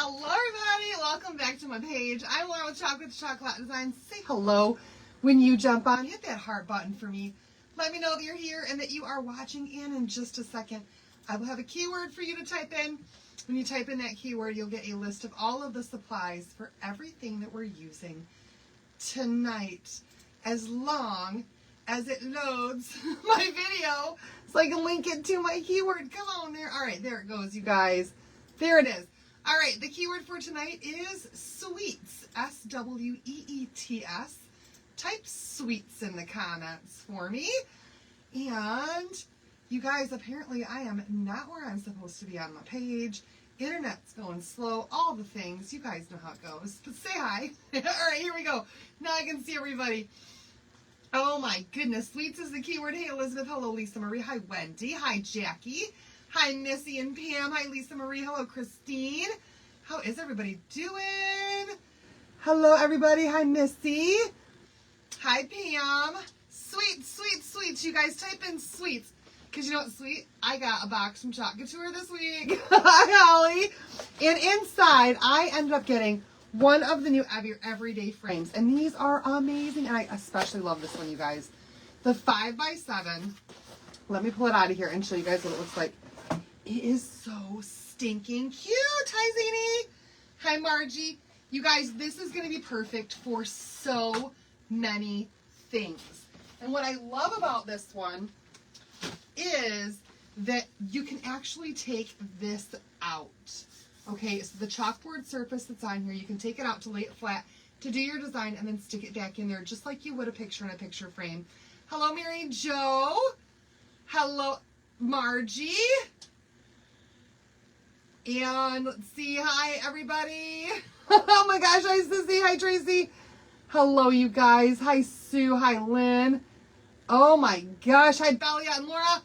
Hello everybody, welcome back to my page. I'm Laura with Chocolate to Chocolate Designs. Say hello when you jump on. Hit that heart button for me. Let me know that you're here and that you are watching. And in just a second, I will have a keyword for you to type in. When you type in that keyword, you'll get a list of all of the supplies for everything that we're using tonight, as long as it loads my video so I can link it to my keyword. Come on there. All right, there it goes, you guys. There it is. All right, the keyword for tonight is sweets, S-W-E-E-T-S. Type sweets in the comments for me. And you guys, apparently I am not where I'm supposed to be on my page. Internet's going slow, all the things. You guys know how it goes. But say hi. All right, here we go. Now I can see everybody. Oh my goodness, sweets is the keyword. Hey, Elizabeth. Hello, Lisa Marie. Hi, Wendy. Hi, Jackie. Hi, Missy and Pam. Hi, Lisa Marie. Hello, Christine. How is everybody doing? Hello, everybody. Hi, Missy. Hi, Pam. Sweets, sweets, sweets. You guys type in sweets. Because you know what's sweet? I got a box from Choc Couture this week. Hi, Holly. And inside, I ended up getting one of the new everyday frames. And these are amazing. And I especially love this one, you guys. The 5x7. Let me pull it out of here and show you guys what it looks like. It is so stinking cute. Hi, Zany. Hi, Margie. You guys, this is going to be perfect for so many things. And what I love about this one is that you can actually take this out. Okay, so the chalkboard surface that's on here, you can take it out to lay it flat to do your design and then stick it back in there just like you would a picture in a picture frame. Hello, Mary Jo. Hello, Margie. And let's see. Hi, everybody. Oh my gosh. Hi, Sissy. Hi, Tracy. Hello, you guys. Hi, Sue. Hi, Lynn. Oh my gosh. Hi, Belia and Laura.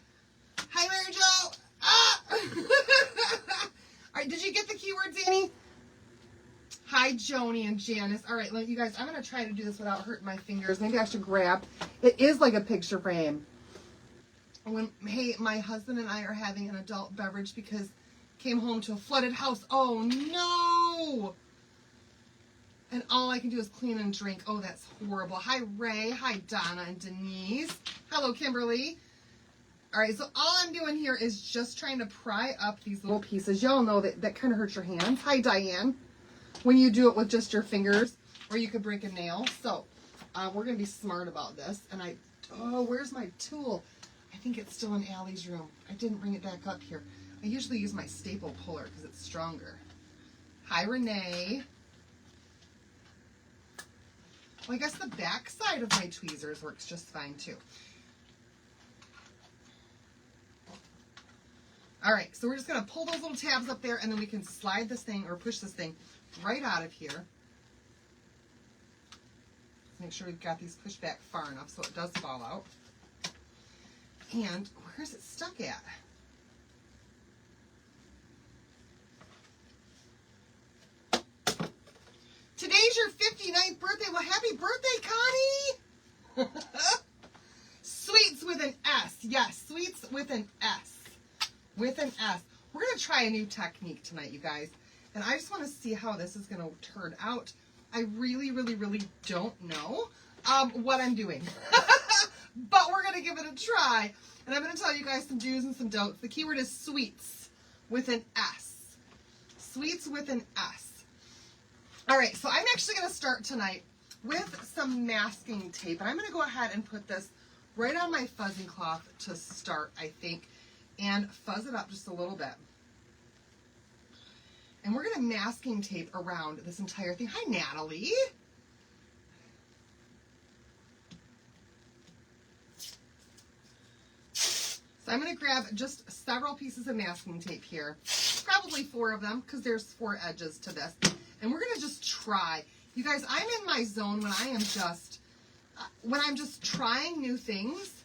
Hi, Mary Jo. Ah! All right. Did you get the keywords, Annie? Hi, Joni and Janice. All right, you guys, I'm going to try to do this without hurting my fingers. Maybe I should grab. It is like a picture frame. Hey, my husband and I are having an adult beverage because came home to a flooded house. Oh, no. And all I can do is clean and drink. Oh, that's horrible. Hi, Ray. Hi, Donna and Denise. Hello, Kimberly. All right, so all I'm doing here is just trying to pry up these little pieces. Y'all know that kind of hurts your hands. Hi, Diane. When you do it with just your fingers, or you could break a nail. So we're going to be smart about this. And where's my tool? I think it's still in Allie's room. I didn't bring it back up here. I usually use my staple puller because it's stronger. Hi, Renee. Well, I guess the back side of my tweezers works just fine, too. All right, so we're just going to pull those little tabs up there, and then we can slide this thing or push this thing right out of here. Let's make sure we've got these pushed back far enough so it does fall out. And where's it stuck at? Today's your 59th birthday. Well, happy birthday, Connie. Sweets with an S. Yes, sweets with an S. With an S. We're going to try a new technique tonight, you guys. And I just want to see how this is going to turn out. I really, really, really don't know what I'm doing. But we're going to give it a try. And I'm going to tell you guys some do's and some don'ts. The keyword is sweets with an S. Sweets with an S. All right, so I'm actually going to start tonight with some masking tape. And I'm going to go ahead and put this right on my fuzzing cloth to start, I think. And fuzz it up just a little bit. And we're going to masking tape around this entire thing. Hi, Natalie. So I'm going to grab just several pieces of masking tape here. Probably 4 of them because there's 4 edges to this. And we're going to just try. You guys, I'm in my zone when I'm just trying new things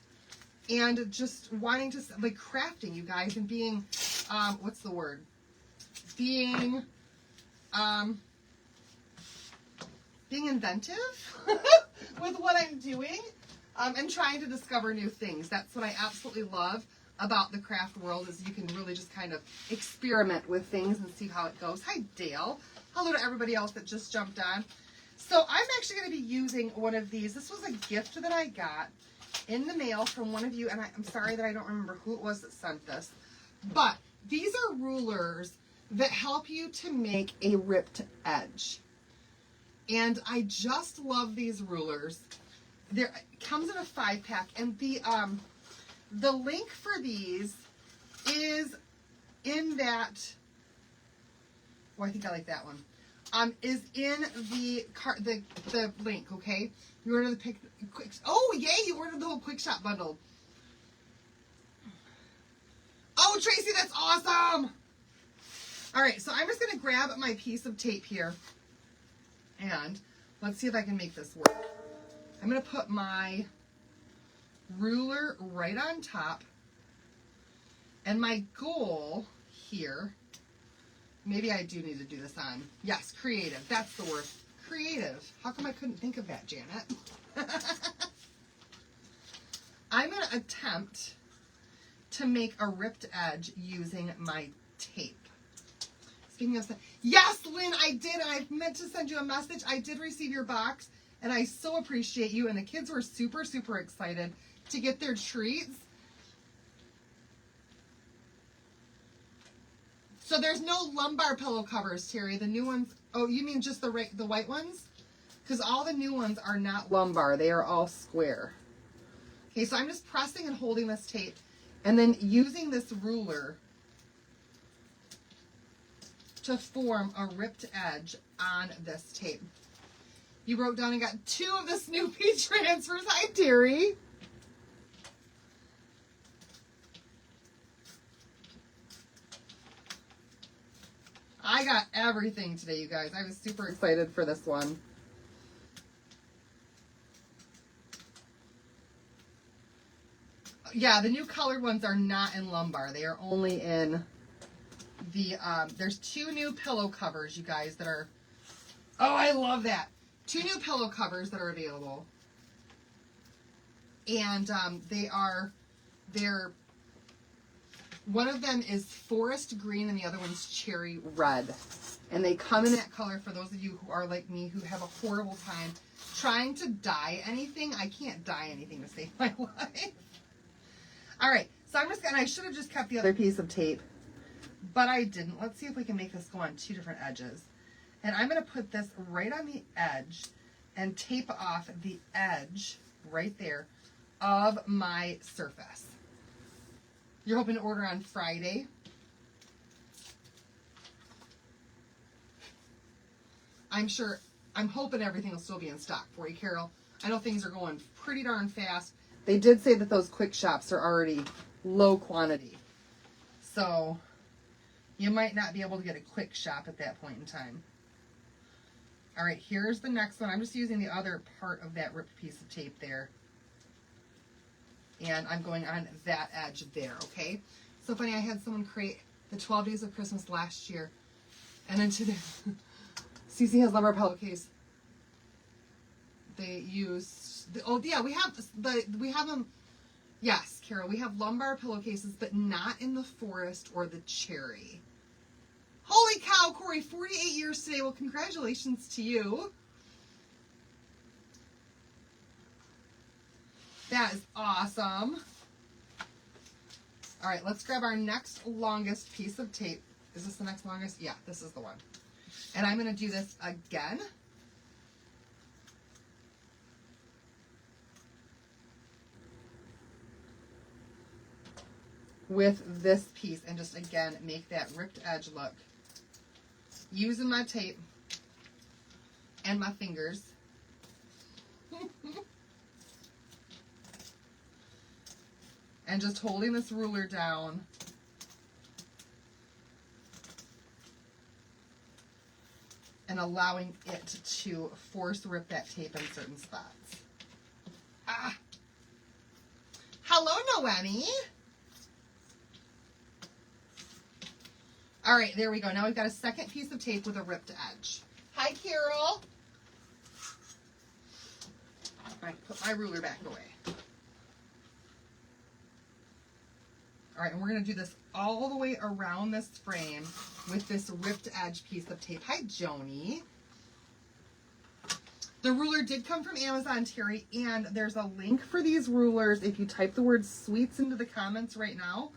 and just wanting to, like, crafting, you guys, and being, what's the word? Being inventive with what I'm doing and trying to discover new things. That's what I absolutely love about the craft world is you can really just kind of experiment with things and see how it goes. Hi, Dale. Hello to everybody else that just jumped on. So I'm actually going to be using one of these. This was a gift that I got in the mail from one of you, and I'm sorry that I don't remember who it was that sent this, but these are rulers that help you to make a ripped edge. And I just love these rulers. It comes in a 5-pack, and the link for these is in that. Oh, I think I like that one. Is in the link. Okay, you ordered the quick. Oh yay! You ordered the whole Quick Shop bundle. Oh, Tracy, that's awesome. All right, so I'm just gonna grab my piece of tape here, and let's see if I can make this work. I'm gonna put my ruler right on top, and my goal here. Maybe I do need to do this on. Yes, creative. That's the word. Creative. How come I couldn't think of that, Janet? I'm going to attempt to make a ripped edge using my tape. Speaking of, yes, Lynn, I did. I meant to send you a message. I did receive your box, and I so appreciate you. And the kids were super, super excited to get their treats. So there's no lumbar pillow covers, Terry. The new ones, oh, you mean just the white ones? Because all the new ones are not lumbar. They are all square. Okay, so I'm just pressing and holding this tape and then using this ruler to form a ripped edge on this tape. You wrote down and got 2 of the Snoopy transfers. Hi, Terry. I got everything today, you guys. I was super excited for this one. Yeah, the new colored ones are not in lumbar. They are only in the, there's 2 new pillow covers, you guys, that are, oh, I love that. 2 new pillow covers that are available. And they're, one of them is forest green and the other one's cherry red. And they come in that color for those of you who are like me, who have a horrible time trying to dye anything. I can't dye anything to save my life. All right, so I'm just gonna, I should have just kept the other piece of tape, but I didn't. Let's see if we can make this go on 2 different edges. And I'm gonna put this right on the edge and tape off the edge right there of my surface. You're hoping to order on Friday. I'm hoping everything will still be in stock for you, Carol. I know things are going pretty darn fast. They did say that those Quick Shops are already low quantity. So you might not be able to get a Quick Shop at that point in time. All right, here's the next one. I'm just using the other part of that ripped piece of tape there. And I'm going on that edge there, okay? So funny, I had someone create the 12 Days of Christmas last year. And then today, Cece has lumbar pillowcase. They use, oh yeah, we have them, yes, Carol, we have lumbar pillowcases, but not in the forest or the cherry. Holy cow, Corey, 48 years today. Well, congratulations to you. That is awesome. All right, let's grab our next longest piece of tape. Is this the next longest? Yeah, this is the one. And I'm going to do this again. With this piece and just again make that ripped edge look. Using my tape and my fingers. And just holding this ruler down. And allowing it to force rip that tape in certain spots. Ah. Hello, Noemi. All right, there we go. Now we've got a second piece of tape with a ripped edge. Hi, Carol. All right, put my ruler back away. All right, and we're going to do this all the way around this frame with this ripped edge piece of tape. Hi, Joni. The ruler did come from Amazon, Terry, and there's a link for these rulers. If you type the word sweets into the comments right now,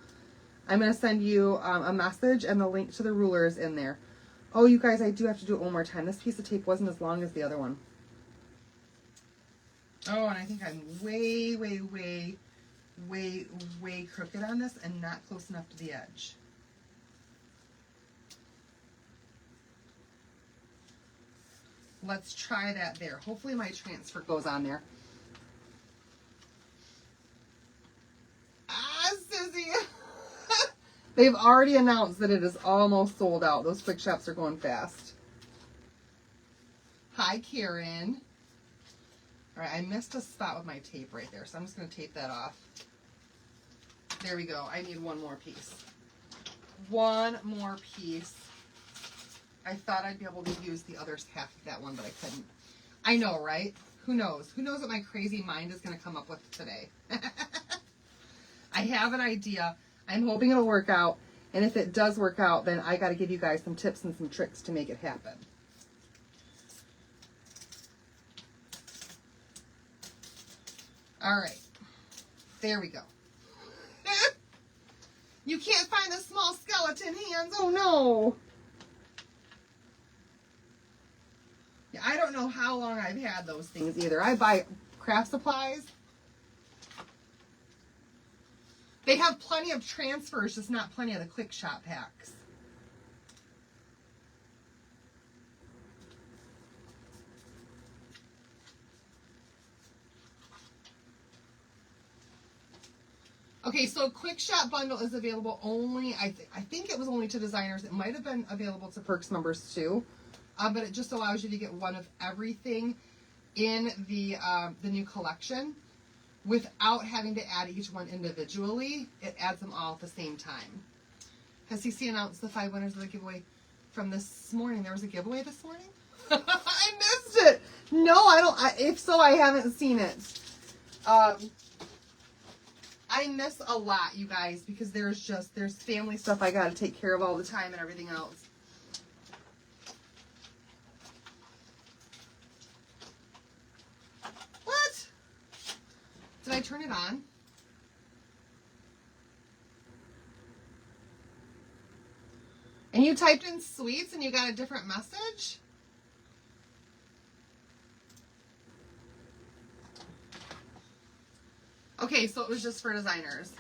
I'm going to send you a message, and the link to the ruler is in there. Oh, you guys, I do have to do it one more time. This piece of tape wasn't as long as the other one. Oh, and I think I'm way crooked on this and not close enough to the edge. Let's try that there. Hopefully my transfer goes on there. Ah, Susie. They've already announced that it is almost sold out. Those quick shops are going fast. Hi, Karen. All right, I missed a spot with my tape right there, so I'm just going to tape that off. There we go. I need one more piece. One more piece. I thought I'd be able to use the other half of that one, but I couldn't. I know, right? Who knows? Who knows what my crazy mind is going to come up with today? I have an idea. I'm hoping it'll work out. And if it does work out, then I got to give you guys some tips and some tricks to make it happen. All right. There we go. You can't find the small skeleton hands. Oh, no. Yeah, I don't know how long I've had those things either. I buy craft supplies. They have plenty of transfers, just not plenty of the quick shop packs. Okay, so Quick Shop Bundle is available only, I think it was only to designers. It might have been available to Perks members too, but it just allows you to get one of everything in the new collection without having to add each one individually. It adds them all at the same time. Has CC announced the 5 winners of the giveaway from this morning? There was a giveaway this morning? I missed it. No, I don't. If so, I haven't seen it. I miss a lot, you guys, because there's family stuff I got to take care of all the time and everything else. What? Did I turn it on? And you typed in sweets and you got a different message? Okay, so it was just for designers.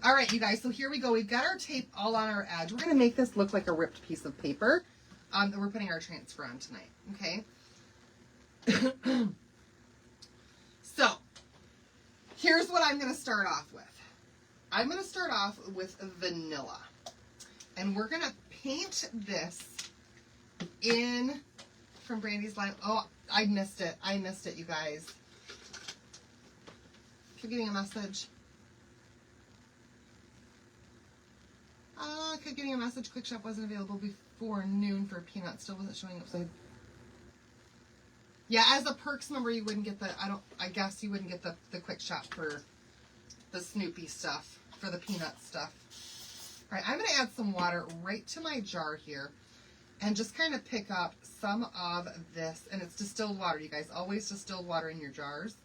All right, you guys, so here we go. We've got our tape all on our edge. We're going to make this look like a ripped piece of paper that we're putting our transfer on tonight, okay? So, here's what I'm going to start off with. I'm going to start off with vanilla. And we're going to paint this in from Brandy's line. Oh, I missed it. I missed it, you guys. Keep getting a message. Keep getting a message. Quick Shop wasn't available before noon for peanuts. Still wasn't showing up. So yeah, as a Perks member, you wouldn't get the. I guess you wouldn't get the Quick Shop for the Snoopy stuff, for the peanut stuff. All right, I'm going to add some water right to my jar here. And just kind of pick up some of this, and it's distilled water, you guys. Always distilled water in your jars.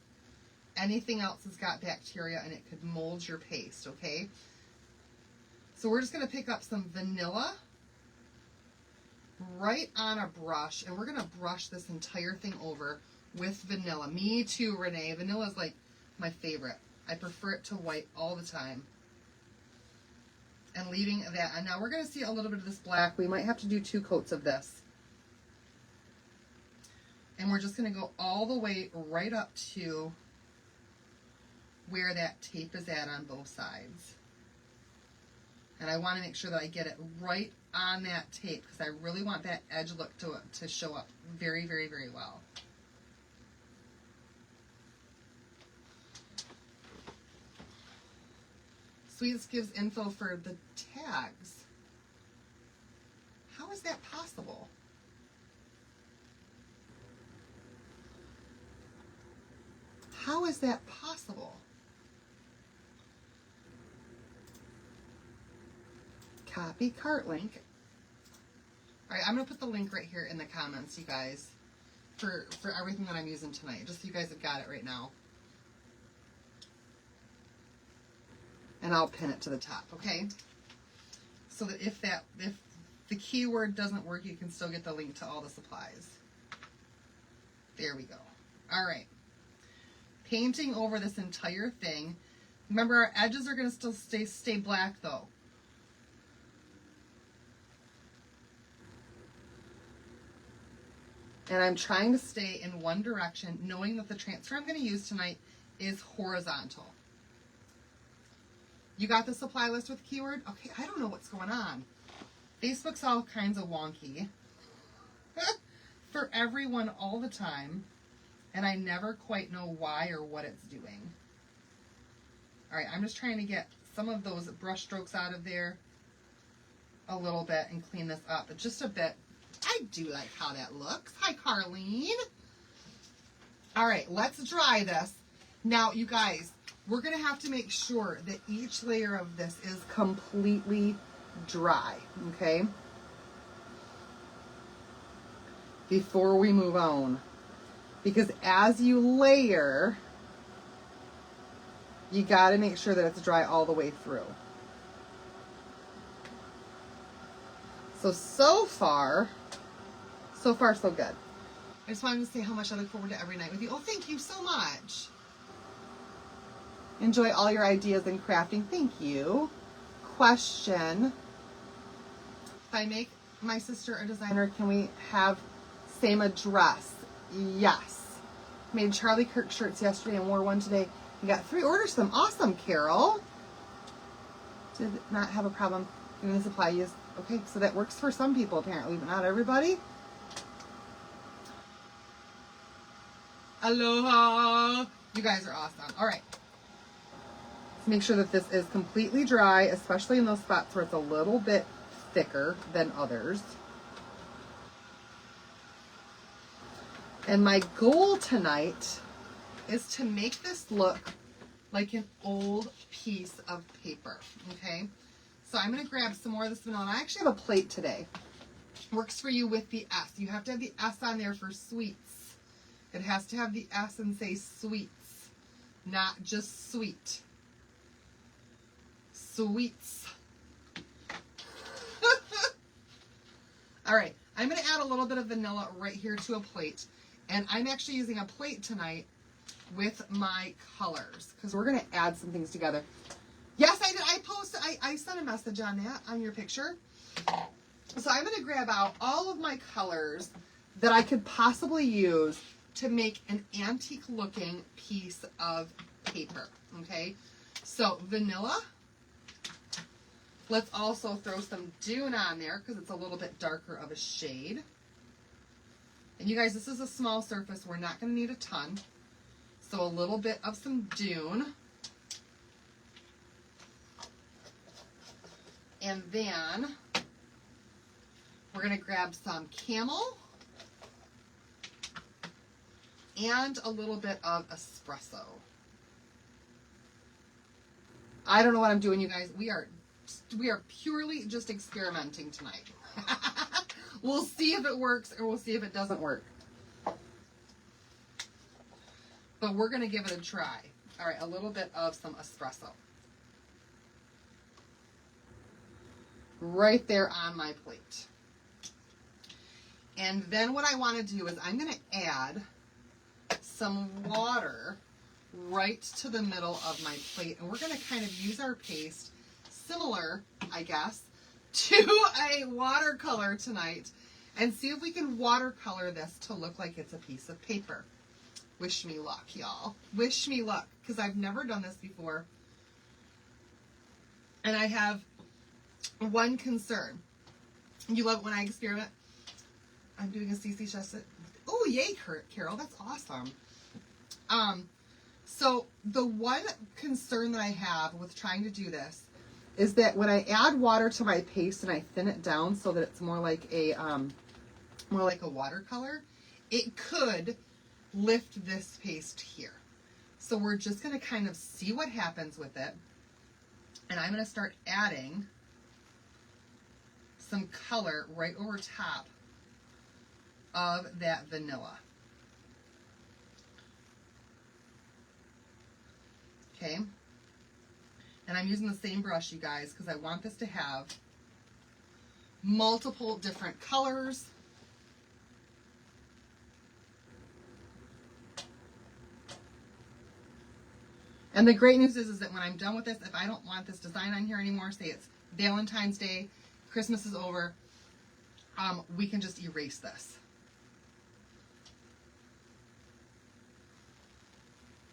Anything else has got bacteria, and it could mold your paste, okay? So we're just going to pick up some vanilla right on a brush, and we're going to brush this entire thing over with vanilla. Me too, Renee. Vanilla is like my favorite. I prefer it to white all the time. And leaving that. And now we're going to see a little bit of this black. We might have to do 2 coats of this. And we're just going to go all the way right up to where that tape is at on both sides. And I want to make sure that I get it right on that tape because I really want that edge look to show up very, very, very well. Sweets gives info for the tags. How is that possible? How is that possible? Copy cart link. All right, I'm going to put the link right here in the comments, you guys, for everything that I'm using tonight, just so you guys have got it right now. And I'll pin it to the top, okay? So that if the keyword doesn't work, you can still get the link to all the supplies. There we go. All right. Painting over this entire thing. Remember, our edges are going to still stay black, though. And I'm trying to stay in one direction, knowing that the transfer I'm going to use tonight is horizontal. You got the supply list with keyword? Okay, I don't know what's going on. Facebook's all kinds of wonky for everyone all the time, and I never quite know why or what it's doing. All right, I'm just trying to get some of those brush strokes out of there a little bit and clean this up just a bit. I do like how that looks. Hi, Carlene. All right, let's dry this. Now, you guys, we're going to have to make sure that each layer of this is completely dry, okay? Before we move on. Because as you layer, you got to make sure that it's dry all the way through. So far, so good. I just wanted to say how much I look forward to every night with you. Oh, thank you so much. Enjoy all your ideas in crafting. Thank you. Question. If I make my sister a designer, can we have same address? Yes. Made Charlie Kirk shirts yesterday and wore one today. You got 3 orders from them. Awesome, Carol. Did not have a problem getting the supply used. Okay, so that works for some people apparently, but not everybody. Aloha. You guys are awesome. All right. Let's make sure that this is completely dry, especially in those spots where it's a little bit thicker than others. And my goal tonight is to make this look like an old piece of paper, okay? So I'm going to grab some more of this vanilla. And I actually have a plate today. Works for you with the S. You have to have the S on there for sweets. It has to have the S and say sweets, not just sweet. Sweets. All right, I'm going to add a little bit of vanilla right here to a plate. And I'm actually using a plate tonight with my colors because we're going to add some things together. Yes, I did. I sent a message on that, on your picture. So I'm going to grab out all of my colors that I could possibly use to make an antique looking piece of paper. Okay, so vanilla. Let's also throw some Dune on there because it's a little bit darker of a shade. And you guys, this is a small surface. We're not going to need a ton. So a little bit of some Dune. And then we're going to grab some Camel and a little bit of espresso. I don't know what I'm doing, you guys. We are purely just experimenting tonight. We'll see if it works or we'll see if it doesn't work. But we're going to give it a try. All right, a little bit of some espresso. Right there on my plate. And then what I want to do is I'm going to add some water right to the middle of my plate. And we're going to kind of use our paste similar, I guess, to a watercolor tonight and see if we can watercolor this to look like it's a piece of paper. Wish me luck, y'all. Wish me luck, because I've never done this before. And I have one concern. You love it when I experiment? I'm doing a CC Chesset. Oh, yay, Carol. That's awesome. So the one concern that I have with trying to do this is that when I add water to my paste and I thin it down so that it's more like a watercolor, it could lift this paste here. So we're just going to kind of see what happens with it. And I'm going to start adding some color right over top of that vanilla. Okay. And I'm using the same brush, you guys, because I want this to have multiple different colors. And the great news is that when I'm done with this, if I don't want this design on here anymore, say it's Valentine's Day, Christmas is over, we can just erase this.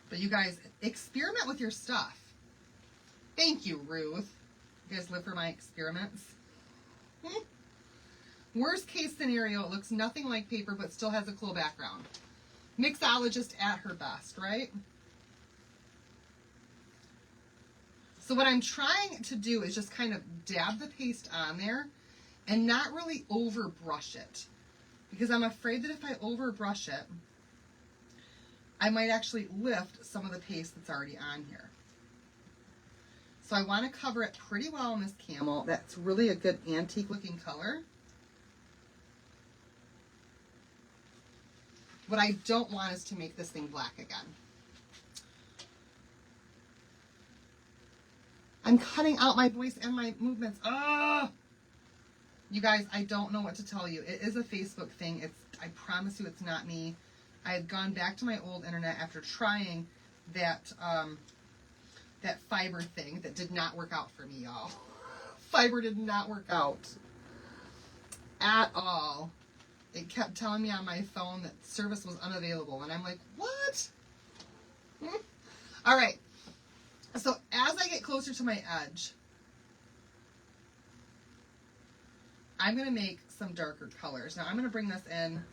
But you guys, experiment with your stuff. Thank you, Ruth. You guys live for my experiments. Worst case scenario, it looks nothing like paper but still has a cool background. Mixologist at her best, right? So what I'm trying to do is just kind of dab the paste on there and not really over brush it, because I'm afraid that if I over brush it, I might actually lift some of the paste that's already on here. So I want to cover it pretty well in this camel. That's really a good antique looking color. What I don't want is to make this thing black again. I'm cutting out my voice and my movements. Ah! You guys, I don't know what to tell you. It is a Facebook thing. I promise you it's not me. I had gone back to my old internet after trying that that fiber thing that did not work out for me, y'all. Fiber did not work out at all. It kept telling me on my phone that service was unavailable, and I'm like, what? All right. So as I get closer to my edge, I'm going to make some darker colors. Now I'm going to bring this in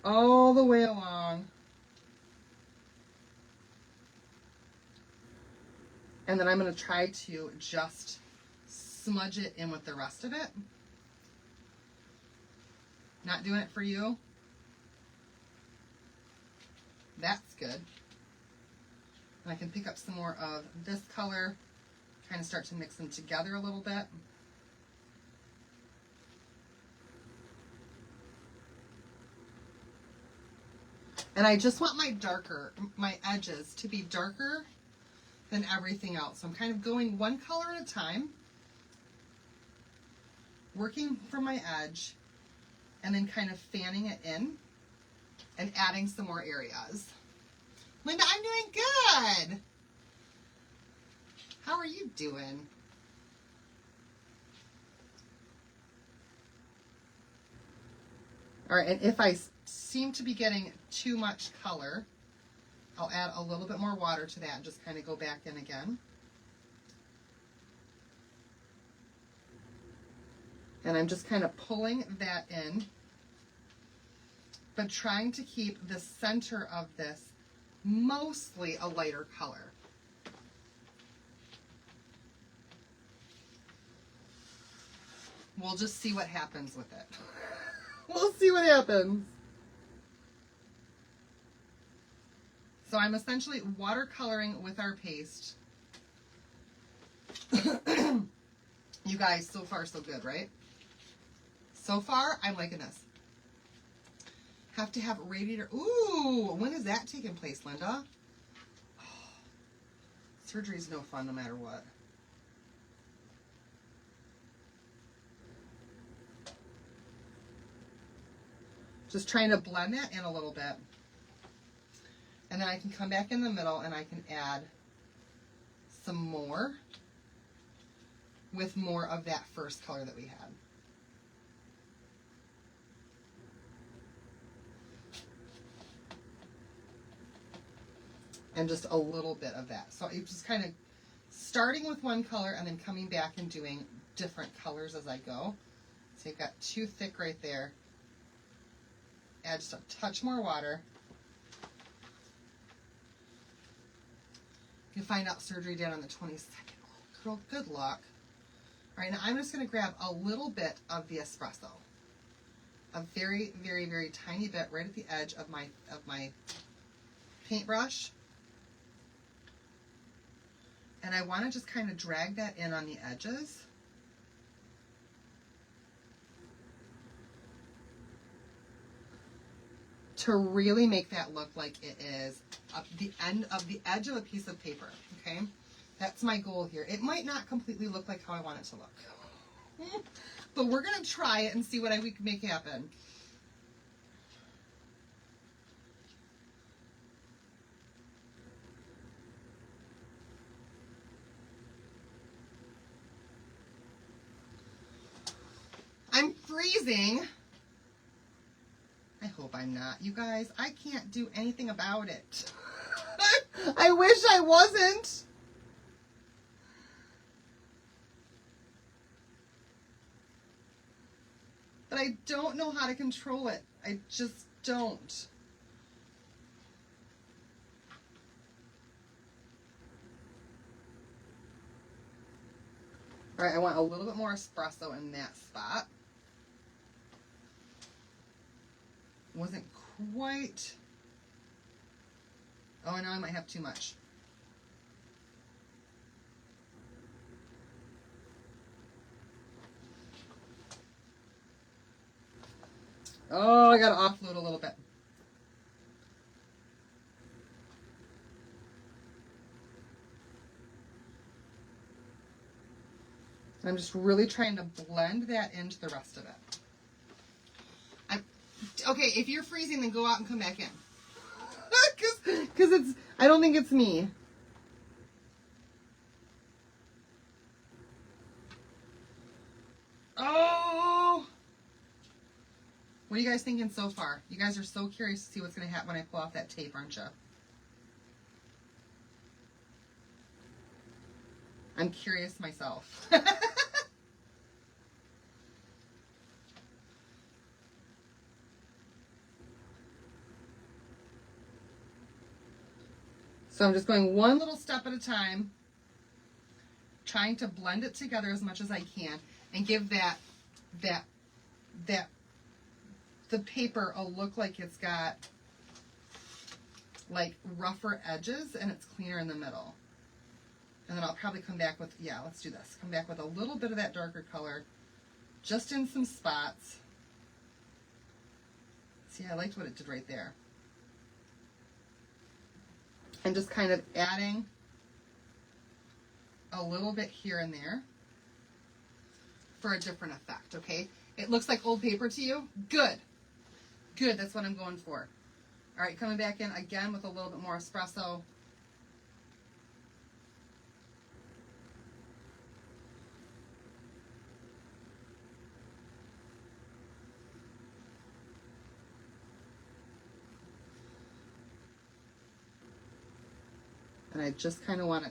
all the way along. And then I'm going to try to just smudge it in with the rest of it. Not doing it for you. That's good. And I can pick up some more of this color, kind of start to mix them together a little bit. And I just want my edges to be darker than everything else. So I'm kind of going one color at a time, working from my edge, and then kind of fanning it in and adding some more areas. Linda, I'm doing good. How are you doing? All right, and if I seem to be getting too much color, I'll add a little bit more water to that and just kind of go back in again. And I'm just kind of pulling that in, but trying to keep the center of this mostly a lighter color. We'll just see what happens with it. We'll see what happens. So I'm essentially watercoloring with our paste. You guys, so far so good, right? So far, I'm liking this. Have to have radiator. Ooh, when is that taking place, Linda? Oh, surgery's no fun no matter what. Just trying to blend that in a little bit. And then I can come back in the middle and I can add some more with more of that first color that we had. And just a little bit of that. So it's just kind of starting with one color and then coming back and doing different colors as I go. So you've got too thick right there. Add just a touch more water. You find out surgery date on the 22nd. Oh, girl, good luck. All right, now I'm just going to grab a little bit of the espresso. a very, very, very tiny bit right at the edge of my paintbrush. And I want to just kind of drag that in on the edges. To really make that look like it is up the end of the edge of a piece of paper, okay? That's my goal here. It might not completely look like how I want it to look. But we're going to try it and see what we can make happen. I'm freezing. I hope I'm not. You guys, I can't do anything about it. I wish I wasn't. But I don't know how to control it. I just don't. All right, I want a little bit more espresso in that spot. Wasn't quite. Oh, no, I might have too much. Oh, I gotta offload a little bit. I'm just really trying to blend that into the rest of it. Okay, if you're freezing, then go out and come back in. Because I don't think it's me. Oh! What are you guys thinking so far? You guys are so curious to see what's going to happen when I pull off that tape, aren't you? I'm curious myself. So I'm just going one little step at a time, trying to blend it together as much as I can and give the paper a look like it's got like rougher edges and it's cleaner in the middle. And then I'll probably come back with, yeah, let's do this. Come back with a little bit of that darker color just in some spots. See, I liked what it did right there. And just kind of adding a little bit here and there for a different effect, okay? It looks like old paper to you? Good. Good, that's what I'm going for. All right, coming back in again with a little bit more espresso. And I just kind of want to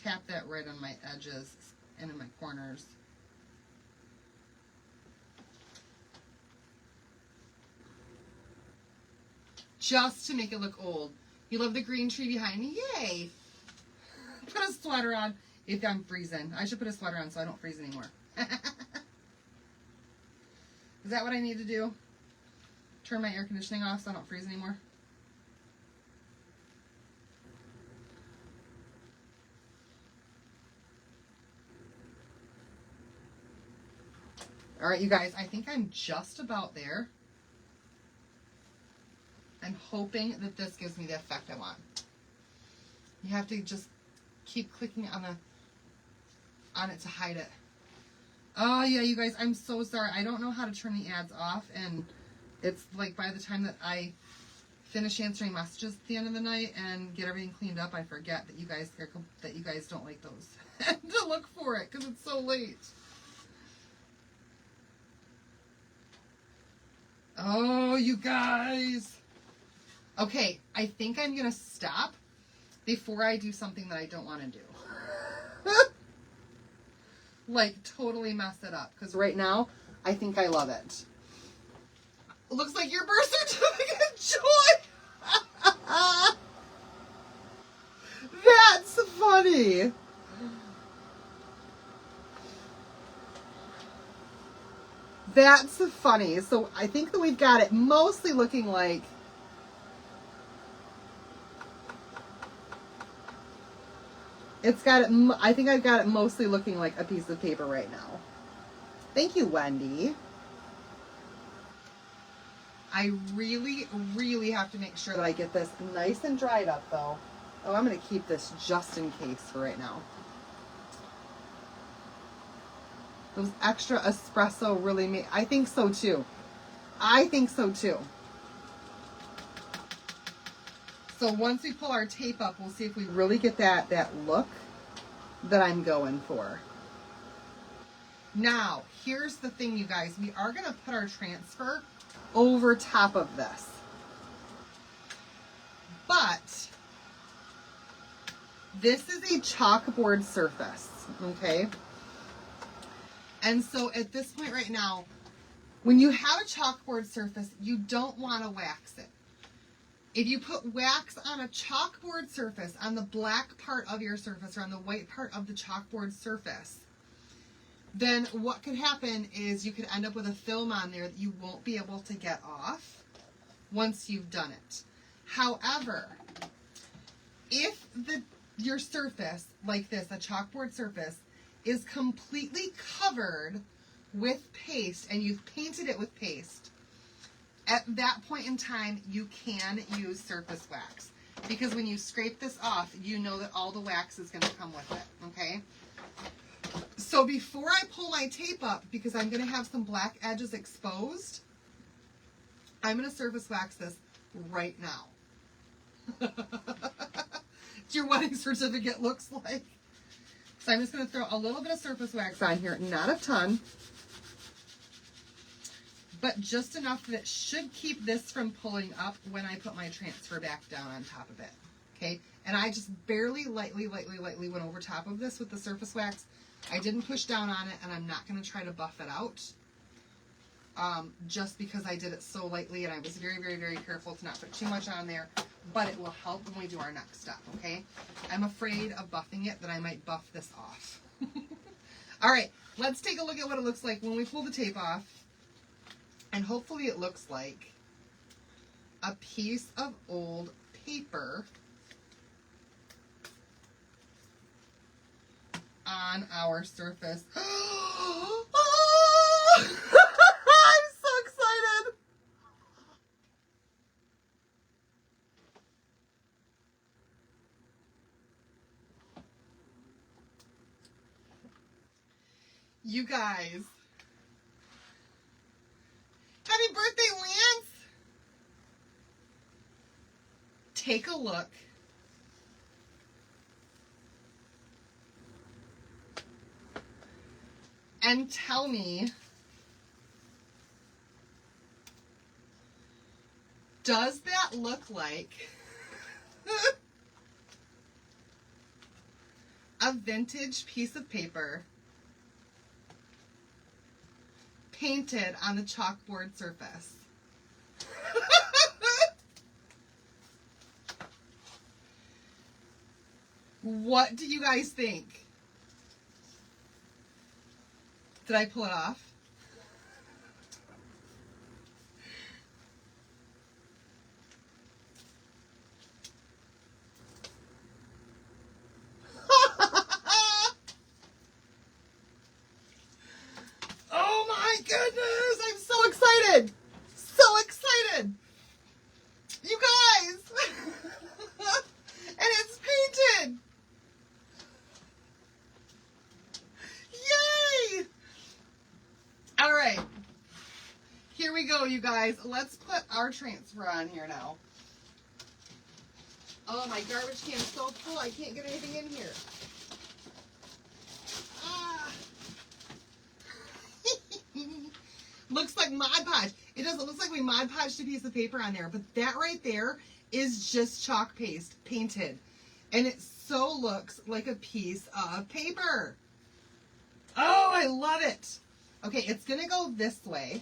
tap that right on my edges and in my corners. Just to make it look old. You love the green tree behind me? Yay! Put a sweater on if I'm freezing. I should put a sweater on so I don't freeze anymore. Is that what I need to do? Turn my air conditioning off so I don't freeze anymore? All right, you guys, I think I'm just about there. I'm hoping that this gives me the effect I want. You have to just keep clicking on it to hide it. Oh yeah, you guys, I'm so sorry. I don't know how to turn the ads off, and it's like by the time that I finish answering messages at the end of the night and get everything cleaned up, I forget that you guys don't like those to look for it because it's so late. Oh, you guys. Okay, I think I'm going to stop before I do something that I don't want to do. Like, totally mess it up. Because right now, I think I love it. Looks like your birth certificate, Joy! That's funny. That's funny. So I think that we've got it mostly looking like it's got it. I think I've got it mostly looking like a piece of paper right now. Thank you, Wendy. I really, really have to make sure that I get this nice and dried up though. Oh, I'm going to keep this just in case for right now. Those extra espresso really make, I think so too. I think so too. So once we pull our tape up, we'll see if we really get that look that I'm going for. Now, here's the thing, you guys. We are going to put our transfer over top of this. But this is a chalkboard surface, okay? And so at this point right now, when you have a chalkboard surface, you don't want to wax it. If you put wax on a chalkboard surface, on the black part of your surface or on the white part of the chalkboard surface, then what could happen is you could end up with a film on there that you won't be able to get off once you've done it. However, if your surface, like this, a chalkboard surface, is completely covered with paste and you've painted it with paste, at that point in time, you can use surface wax. Because when you scrape this off, you know that all the wax is going to come with it, okay? So before I pull my tape up, because I'm going to have some black edges exposed, I'm going to surface wax this right now. Your wedding certificate looks like. So I'm just going to throw a little bit of surface wax on here, not a ton, but just enough that it should keep this from pulling up when I put my transfer back down on top of it. Okay, and I just barely, lightly went over top of this with the surface wax. I didn't push down on it, and I'm not going to try to buff it out, just because I did it so lightly, and I was very, very careful to not put too much on there, but it will help when we do our next step, okay? I'm afraid of buffing it, that I might buff this off. All right, let's take a look at what it looks like when we pull the tape off, and hopefully it looks like a piece of old paper on our surface. Oh! I'm so excited. You guys. Happy birthday, Lance. Take a look. And tell me, does that look like a vintage piece of paper painted on the chalkboard surface? What do you guys think? Did I pull it off? Oh my goodness! I'm so excited! So excited! You guys! And it's painted! Yay! All right. Here we go, you guys. Let's put our transfer on here now. Oh, my garbage can is so full, I can't get anything in here. Ah. Looks like Mod Podge. It doesn't look like we Mod Podged a piece of paper on there, but that right there is just chalk paste painted. And it so looks like a piece of paper. Oh, I love it. Okay, it's going to go this way.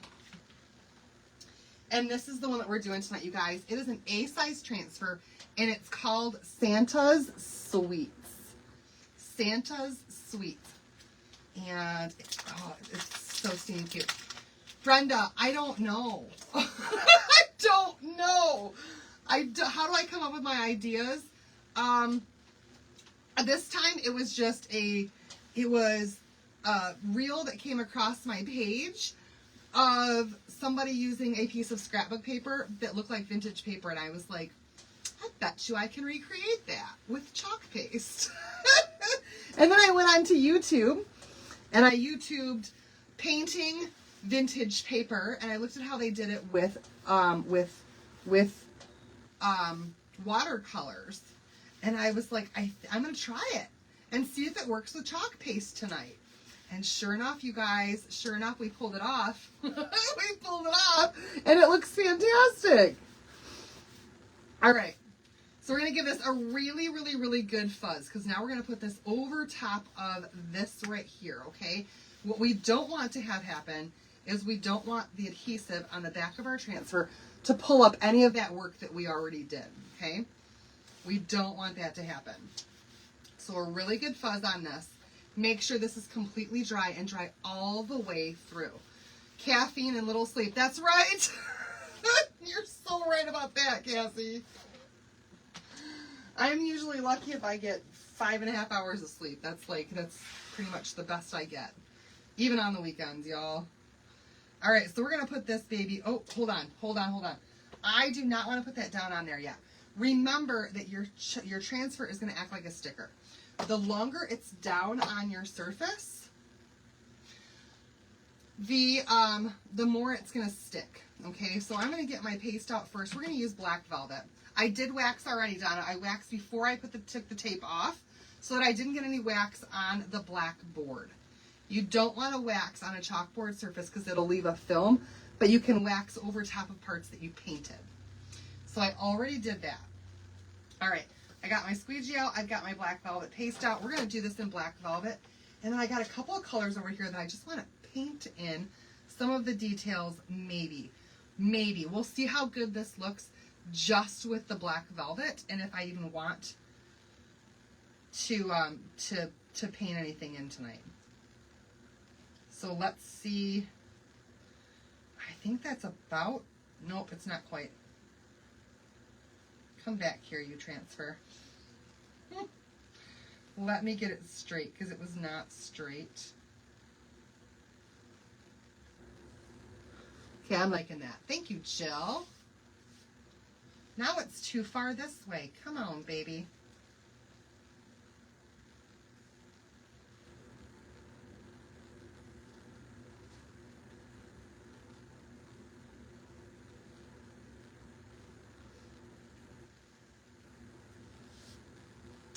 And this is the one that we're doing tonight, you guys. It is an A-size transfer, and it's called Santa's Sweets. Santa's Sweets. And it's so stinking cute. Brenda, I don't know. I don't know. How do I come up with my ideas? This time it was just a reel that came across my page of somebody using a piece of scrapbook paper that looked like vintage paper, and I was like, I bet you I can recreate that with chalk paste. And then I went on to YouTube, and I YouTubed painting vintage paper, and I looked at how they did it with watercolors, and I was like, I'm gonna try it and see if it works with chalk paste tonight. And sure enough, you guys, we pulled it off. We pulled it off, and it looks fantastic. All right, so we're gonna give this a really, really, really good fuzz, because now we're gonna put this over top of this right here, okay? What we don't want to have happen is we don't want the adhesive on the back of our transfer to pull up any of that work that we already did, okay? We don't want that to happen. So a really good fuzz on this. Make sure this is completely dry and dry all the way through. Caffeine and little sleep. That's right. You're so right about that, Cassie. I'm usually lucky if I get 5.5 hours of sleep. That's pretty much the best I get. Even on the weekends, y'all. All right, so we're going to put this baby... Oh, hold on. I do not want to put that down on there yet. Remember that your transfer is going to act like a sticker. The longer it's down on your surface, the more it's going to stick. Okay, so I'm going to get my paste out first. We're going to use black velvet. I did wax already, Donna. I waxed before I took the tape off so that I didn't get any wax on the black board. You don't want to wax on a chalkboard surface because it'll leave a film, but you can wax over top of parts that you painted. So I already did that. All right, I got my squeegee out. I've got my black velvet paste out. We're going to do this in black velvet. And then I got a couple of colors over here that I just want to paint in some of the details, maybe. We'll see how good this looks just with the black velvet, and if I even want to paint anything in tonight. So let's see. I think that's about, nope, it's not quite. Come back here, you transfer. Let me get it straight, because it was not straight. Okay, I'm liking that. Thank you, Jill. Now it's too far this way. Come on, baby.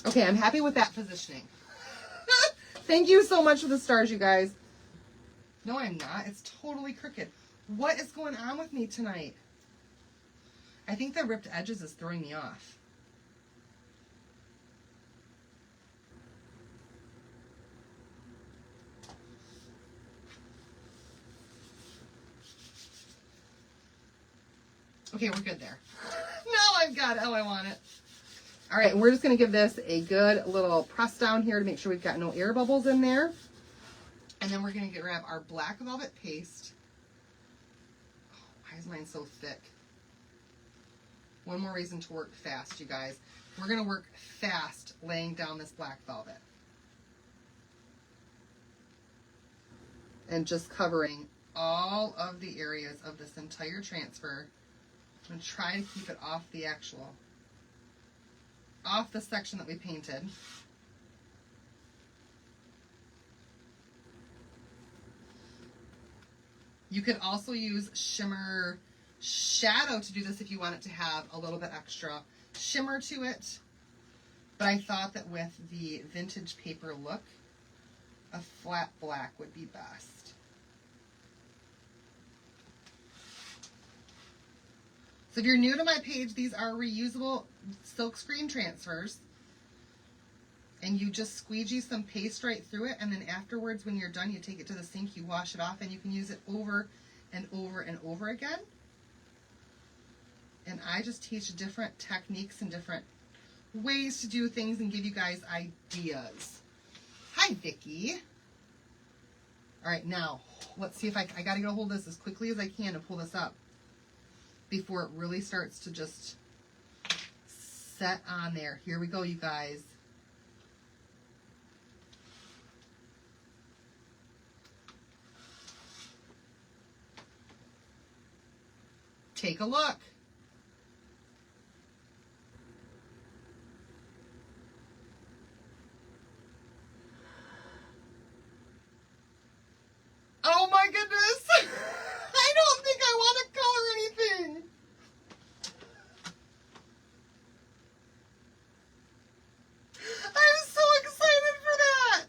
Okay, I'm happy with that positioning. Thank you so much for the stars, you guys. No, I'm not. It's totally crooked. What is going on with me tonight? I think the ripped edges is throwing me off. Okay, we're good there. Now I've got it how I want it. All right, and we're just going to give this a good little press down here to make sure we've got no air bubbles in there. And then we're going to grab our black velvet paste. Oh, why is mine so thick? One more reason to work fast, you guys. We're going to work fast laying down this black velvet. And just covering all of the areas of this entire transfer. I'm going to try to keep it off the section that we painted. You could also use shimmer shadow to do this if you want it to have a little bit extra shimmer to it. But I thought that with the vintage paper look, a flat black would be best. So if you're new to my page, these are reusable silk screen transfers. And you just squeegee some paste right through it, and then afterwards when you're done, you take it to the sink, you wash it off, and you can use it over and over and over again. And I just teach different techniques and different ways to do things and give you guys ideas. Hi, Vicki. All right, now let's see if I got to get a hold of this as quickly as I can to pull this up before it really starts to just set on there. Here we go, you guys. Take a look. Oh my goodness! I don't think I want to color anything. I'm so excited for that.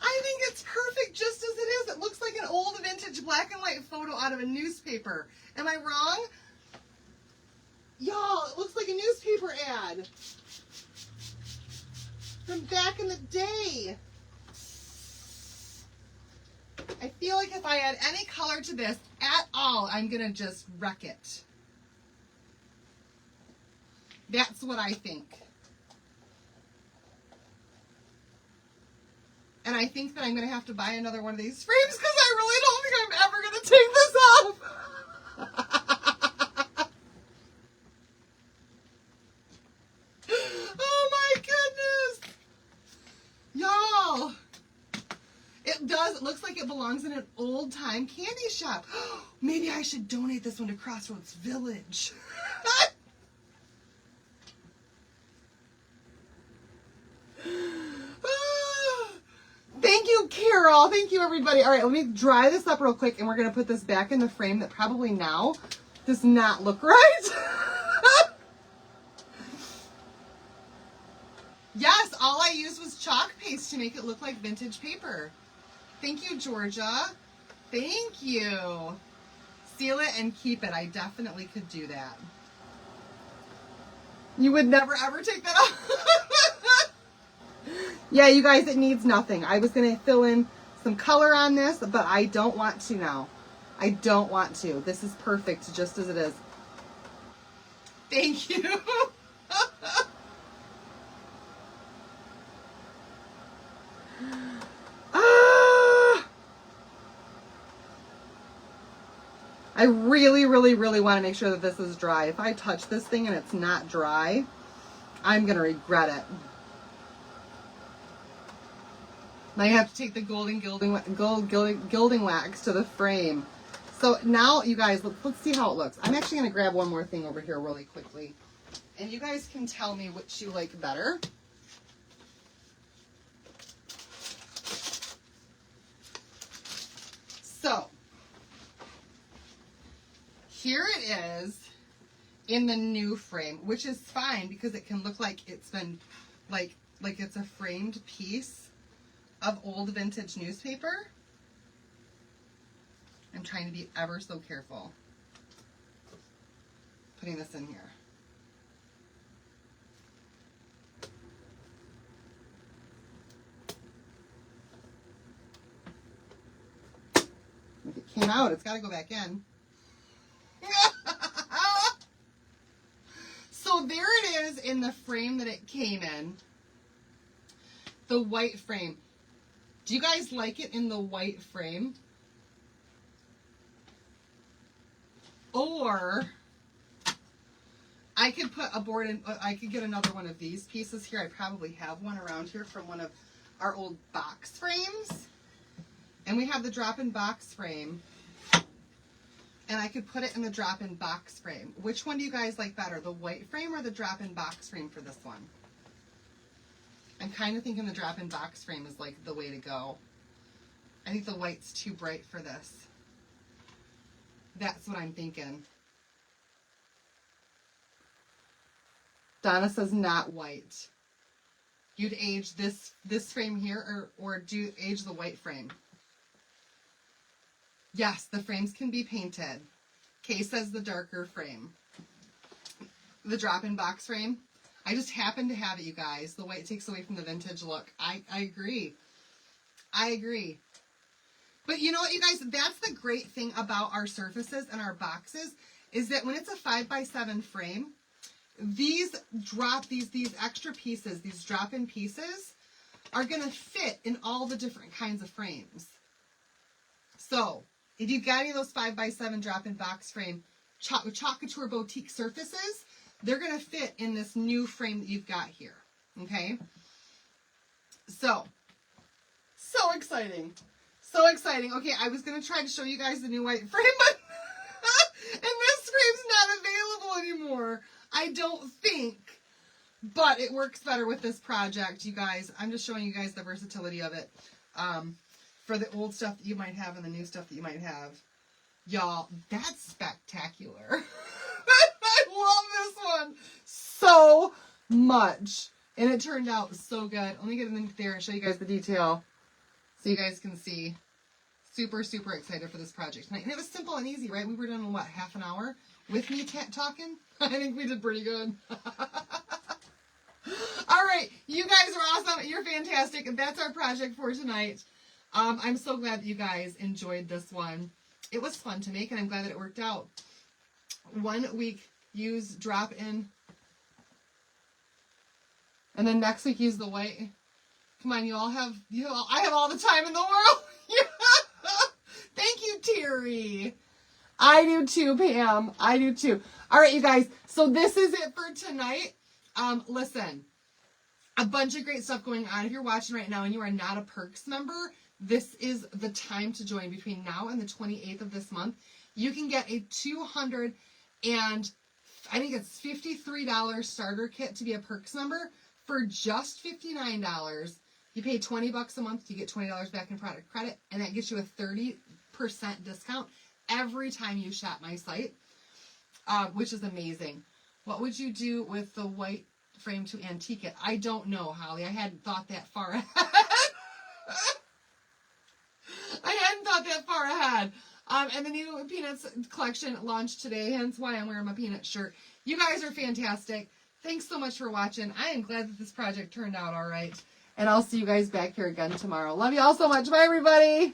I think it's perfect just as it is. It looks like an old vintage black and white photo out of a newspaper. Am I wrong? Y'all, it looks like a newspaper ad from back in the day. I feel like if I add any color to this at all, I'm going to just wreck it. That's what I think. And I think that I'm going to have to buy another one of these frames because I really don't think I'm ever going to take this off. Oh my goodness. Y'all. It does. It looks like it belongs in an old time candy shop. Maybe I should donate this one to Crossroads Village. Thank you, Carol. Thank you, everybody. All right, let me dry this up real quick, and we're going to put this back in the frame that probably now does not look right. Yes, all I used was chalk paste to make it look like vintage paper. Thank you, Georgia. Thank you. Seal it and keep it. I definitely could do that. You would never, ever take that off. Yeah, you guys, it needs nothing. I was going to fill in some color on this, but I don't want to now. I don't want to. This is perfect just as it is. Thank you. I really, really, really want to make sure that this is dry. If I touch this thing and it's not dry, I'm going to regret it. I have to take the gilding wax to the frame. So now, you guys, let's see how it looks. I'm actually going to grab one more thing over here really quickly. And you guys can tell me which you like better. So, here it is in the new frame, which is fine because it can look like it's been, like it's a framed piece of old vintage newspaper. I'm trying to be ever so careful putting this in here. If it came out, it's got to go back in. So there it is in the frame that it came in. The white frame. Do you guys like it in the white frame? Or I could put a board in, I could get another one of these pieces here. I probably have one around here from one of our old box frames. And we have the drop-in box frame. And I could put it in the drop-in box frame. Which one do you guys like better, the white frame or the drop-in box frame for this one? I'm kind of thinking the drop-in box frame is like the way to go. I think the white's too bright for this. That's what I'm thinking. Donna says not white. You'd age this frame here or do age the white frame? Yes, the frames can be painted. Kay says the darker frame. The drop-in box frame. I just happen to have it, you guys. The white takes away from the vintage look. I agree. I agree. But you know what, you guys? That's the great thing about our surfaces and our boxes is that when it's a 5x7 frame, these extra pieces, these drop-in pieces, are going to fit in all the different kinds of frames. So if you've got any of those 5x7 drop-in box frame Chalk Couture Boutique surfaces, they're going to fit in this new frame that you've got here. Okay? So exciting. So exciting. Okay, I was going to try to show you guys the new white frame, but and this frame's not available anymore. I don't think. But it works better with this project, you guys. I'm just showing you guys the versatility of it. For the old stuff that you might have and the new stuff that you might have. Y'all, that's spectacular. I love this one so much. And it turned out so good. Let me get in there and show you guys the detail so you guys can see. Super, super excited for this project tonight. And it was simple and easy, right? We were done in, what, half an hour with me talking? I think we did pretty good. All right. You guys are awesome. You're fantastic. And that's our project for tonight. I'm so glad that you guys enjoyed this one. It was fun to make, and I'm glad that it worked out. 1 week, use drop-in. And then next week, use the white. Come on, I have all the time in the world. Thank you, Terry. I do too, Pam. I do too. All right, you guys. So this is it for tonight. Listen, a bunch of great stuff going on. If you're watching right now and you are not a Perks member, this is the time to join. Between now and the 28th of this month, you can get a $200 and I think it's $53 starter kit to be a Perks member for just $59. You pay $20 a month, you get $20 back in product credit, and that gets you a 30% discount every time you shop my site, which is amazing. What would you do with the white frame to antique it? I don't know, Holly. I hadn't thought that far ahead. And the new Peanuts collection launched today, hence why I'm wearing my Peanut shirt. You guys are fantastic. Thanks so much for watching. I am glad that this project turned out all right. And I'll see you guys back here again tomorrow. Love you all so much. Bye, everybody.